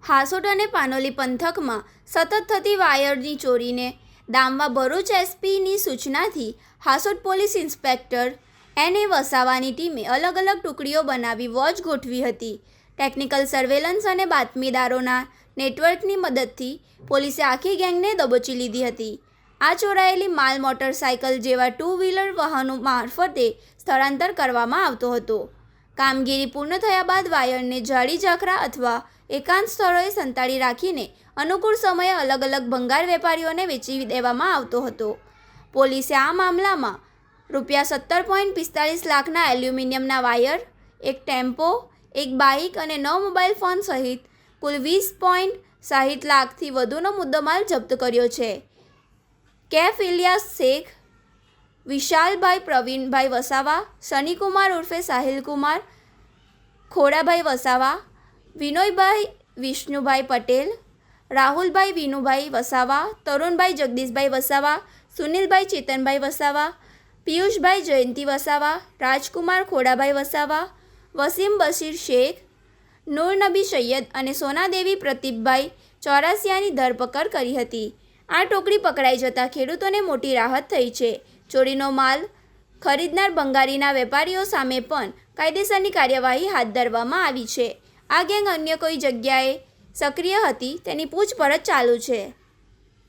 હાસોટ અને પાનોલી પંથકમાં સતત થતી વાયરની ચોરીને ડામવા ભરૂચ એસપીની સૂચનાથી હાસોટ પોલીસ ઇન્સ્પેક્ટર એને વસાવાની ટીમે અલગ અલગ ટુકડીઓ બનાવી વોચ ગોઠવી હતી. ટેકનિકલ સર્વેલન્સ અને બાતમીદારોના નેટવર્કની મદદથી પોલીસે આખી ગેંગને દબોચી લીધી હતી. આ ચોરાયેલી માલ મોટરસાયકલ જેવા 2 વ્હીલર વાહનો મારફતે સ્થળાંતર કરવામાં આવતો હતો. કામગીરી પૂર્ણ થયા બાદ વાયરને જાળી ઝાખરા અથવા એકાંત સ્થળોએ સંતાડી રાખીને અનુકૂળ સમયે અલગ અલગ ભંગાર વેપારીઓને વેચી દેવામાં આવતો હતો. પોલીસે આ મામલામાં ₹17.45 લાખના એલ્યુમિનિયમના વાયર, એક ટેમ્પો, એક બાઇક અને 9 મોબાઈલ ફોન સહિત કુલ ₹20.60 લાખથી વધુનો મુદ્દામાલ જપ્ત કર્યો છે. કેફ ઇલિયાસ શેખ, વિશાલભાઈ પ્રવીણભાઈ વસાવા, શનિકુમાર ઉર્ફે સાહિલકુમાર, ખોડાભાઈ વસાવા, વિનોયભાઈ વિષ્ણુભાઈ પટેલ, રાહુલભાઈ વિનુભાઈ વસાવા, તરુણભાઈ જગદીશભાઈ વસાવા, સુનિલભાઈ ચેતનભાઈ વસાવા, પિયુષભાઈ જયંતિ વસાવા, રાજકુમાર ખોડાભાઈ વસાવા, વસીમ બશીર શેખ, નૂરનબી સૈયદ અને સોનાદેવી પ્રતિભભાઈ ચોરાસિયાની ધરપકડ કરી હતી. આ ટોકડી પકડાઈ જતાં ખેડૂતોને મોટી રાહત થઈ છે. ચોરીનો માલ ખરીદનાર ભંગારીના વેપારીઓ સામે પણ કાયદેસરની કાર્યવાહી હાથ ધરવામાં આવી છે. આ ગેંગ અન્ય કોઈ જગ્યાએ સક્રિય હતી તેની પૂછપરછ ચાલુ છે.